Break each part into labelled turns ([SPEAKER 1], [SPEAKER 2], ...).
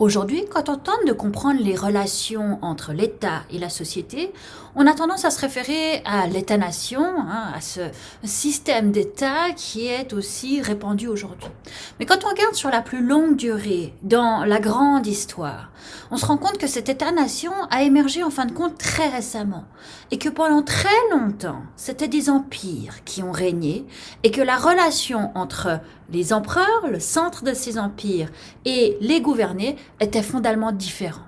[SPEAKER 1] Aujourd'hui, quand on tente de comprendre les relations entre l'État et la société, on a tendance à se référer à l'État-nation, à ce système d'État qui est aussi répandu aujourd'hui. Mais quand on regarde sur la plus longue durée, dans la grande histoire, on se rend compte que cet État-nation a émergé en fin de compte très récemment et que pendant très longtemps, c'était des empires qui ont régné et que la relation entre les empereurs, le centre de ces empires, et les gouvernés était fondamentalement différente.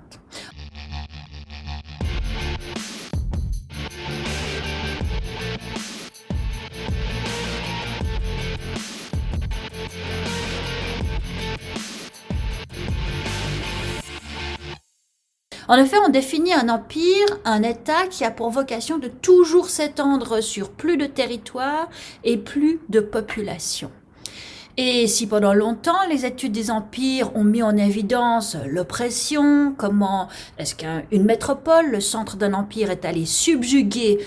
[SPEAKER 1] En effet, on définit un empire, un État qui a pour vocation de toujours s'étendre sur plus de territoire et plus de population. Et si pendant longtemps les études des empires ont mis en évidence l'oppression, comment est-ce qu'une métropole, le centre d'un empire, est allé subjuguer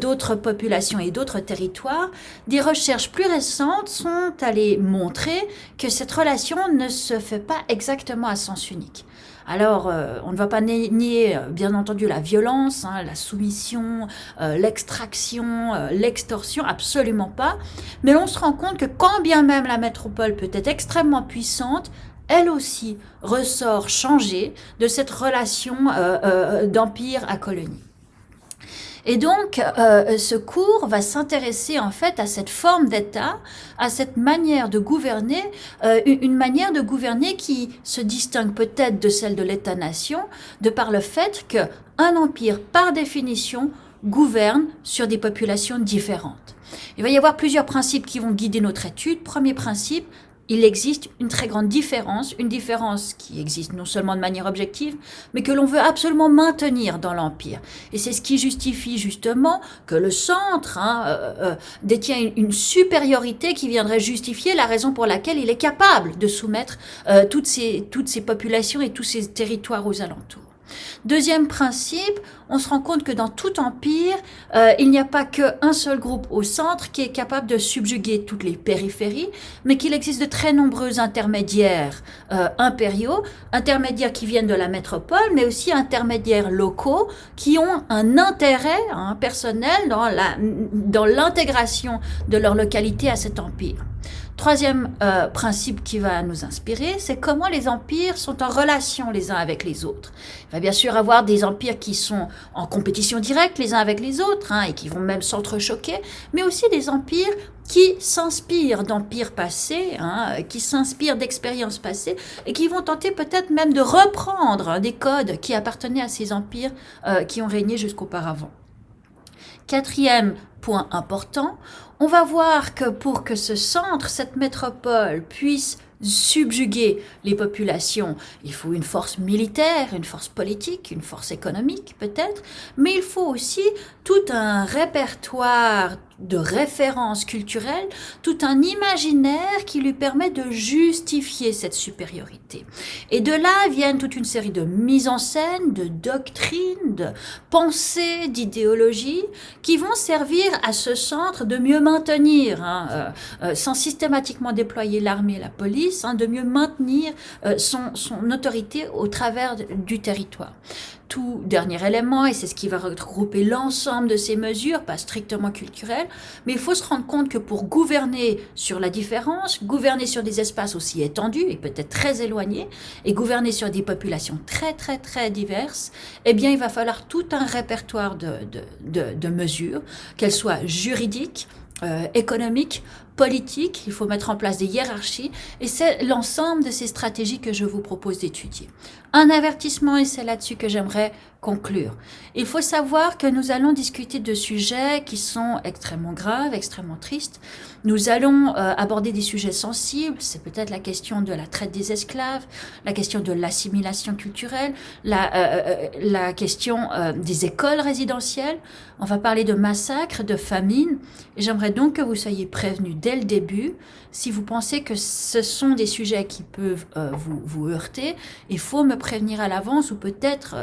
[SPEAKER 1] d'autres populations et d'autres territoires, des recherches plus récentes sont allées montrer que cette relation ne se fait pas exactement à sens unique. Alors, on ne va pas nier, bien entendu, la violence, la soumission, l'extraction, l'extorsion, absolument pas. Mais on se rend compte que quand bien même la métropole peut être extrêmement puissante, elle aussi ressort changée de cette relation d'empire à colonie. Et donc, ce cours va s'intéresser en fait à cette forme d'État, à cette manière de gouverner, une manière de gouverner qui se distingue peut-être de celle de l'État-nation, de par le fait qu'un empire, par définition, gouverne sur des populations différentes. Il va y avoir plusieurs principes qui vont guider notre étude. Premier principe, il existe une très grande différence, une différence qui existe non seulement de manière objective, mais que l'on veut absolument maintenir dans l'Empire. Et c'est ce qui justifie justement que le centre détient une supériorité qui viendrait justifier la raison pour laquelle il est capable de soumettre toutes ces populations et tous ces territoires aux alentours. Deuxième principe, on se rend compte que dans tout empire, il n'y a pas qu'un seul groupe au centre qui est capable de subjuguer toutes les périphéries, mais qu'il existe de très nombreux intermédiaires impériaux, intermédiaires qui viennent de la métropole, mais aussi intermédiaires locaux qui ont un intérêt personnel dans l'intégration de leur localité à cet empire. Troisième principe qui va nous inspirer, c'est comment les empires sont en relation les uns avec les autres. Il va bien sûr avoir des empires qui sont en compétition directe les uns avec les autres et qui vont même s'entrechoquer, mais aussi des empires qui s'inspirent d'empires passés, qui s'inspirent d'expériences passées et qui vont tenter peut-être même de reprendre des codes qui appartenaient à ces empires qui ont régné jusqu'auparavant. Quatrième point important, on va voir que pour que ce centre, cette métropole, puisse subjuguer les populations, il faut une force militaire, une force politique, une force économique peut-être, mais il faut aussi tout un répertoire de références culturelles, tout un imaginaire qui lui permet de justifier cette supériorité. Et de là viennent toute une série de mises en scène, de doctrines, de pensées, d'idéologies qui vont servir à ce centre de mieux maintenir, sans systématiquement déployer l'armée et la police, de mieux maintenir son autorité au travers du territoire. Tout dernier élément, et c'est ce qui va regrouper l'ensemble de ces mesures, pas strictement culturelles, mais il faut se rendre compte que pour gouverner sur la différence, gouverner sur des espaces aussi étendus et peut-être très éloignés, et gouverner sur des populations très très très diverses, eh bien il va falloir tout un répertoire de mesures, qu'elles soient juridiques, économiques, politiques, il faut mettre en place des hiérarchies, et c'est l'ensemble de ces stratégies que je vous propose d'étudier. Un avertissement, et c'est là-dessus que j'aimerais conclure. Il faut savoir que nous allons discuter de sujets qui sont extrêmement graves, extrêmement tristes. Nous allons aborder des sujets sensibles, c'est peut-être la question de la traite des esclaves, la question de l'assimilation culturelle, la question des écoles résidentielles. On va parler de massacres, de famine, et j'aimerais donc que vous soyez prévenus dès le début. Si vous pensez que ce sont des sujets qui peuvent vous heurter, il faut me prévenir à l'avance ou peut-être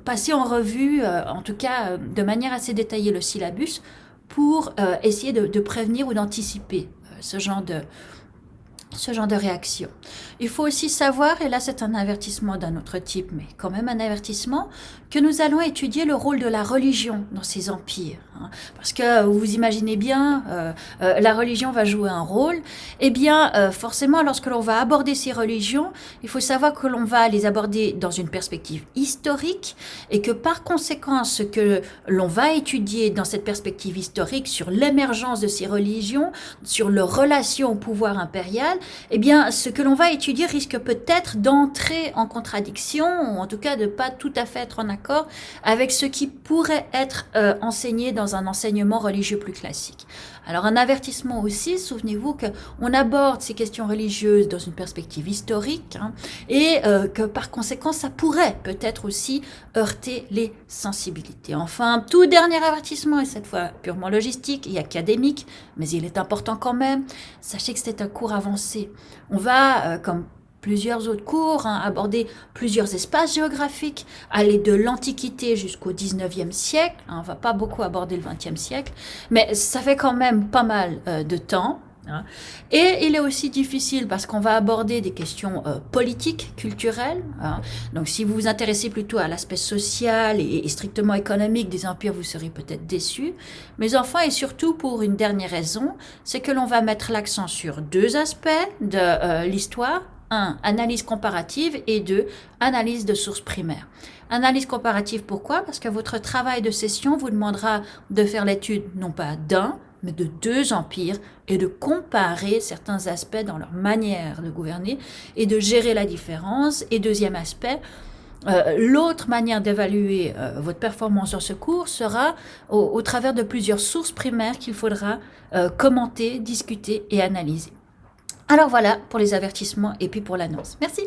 [SPEAKER 1] passer en revue, en tout cas de manière assez détaillée, le syllabus pour essayer de prévenir ou d'anticiper ce genre ce genre de réaction. Il faut aussi savoir, et là c'est un avertissement d'un autre type, mais quand même un avertissement, que nous allons étudier le rôle de la religion dans ces empires. Parce que vous imaginez bien, la religion va jouer un rôle. Eh bien, forcément, lorsque l'on va aborder ces religions, il faut savoir que l'on va les aborder dans une perspective historique et que par conséquent, ce que l'on va étudier dans cette perspective historique sur l'émergence de ces religions, sur leur relation au pouvoir impérial, eh bien, ce que l'on va étudier risque peut-être d'entrer en contradiction, ou en tout cas de pas tout à fait être en accord avec ce qui pourrait être enseigné dans un enseignement religieux plus classique. Alors un avertissement aussi, souvenez-vous qu'on aborde ces questions religieuses dans une perspective historique et que par conséquent ça pourrait peut-être aussi heurter les sensibilités. Enfin, tout dernier avertissement, et cette fois purement logistique et académique, mais il est important quand même, sachez que c'est un cours avancé. On va, comme plusieurs autres cours, aborder plusieurs espaces géographiques, aller de l'Antiquité jusqu'au 19e siècle. On va pas beaucoup aborder le 20e siècle, mais ça fait quand même pas mal de temps. Et il est aussi difficile parce qu'on va aborder des questions politiques, culturelles. Donc si vous vous intéressez plutôt à l'aspect social et strictement économique des empires, vous serez peut-être déçus. Mais enfin, et surtout pour une dernière raison, c'est que l'on va mettre l'accent sur deux aspects de l'histoire. 1. Analyse comparative et 2. Analyse de sources primaires. Analyse comparative, pourquoi? Parce que votre travail de session vous demandera de faire l'étude non pas d'un, mais de deux empires et de comparer certains aspects dans leur manière de gouverner et de gérer la différence. Et deuxième aspect, l'autre manière d'évaluer votre performance sur ce cours sera au travers de plusieurs sources primaires qu'il faudra commenter, discuter et analyser. Alors voilà pour les avertissements et puis pour l'annonce. Merci.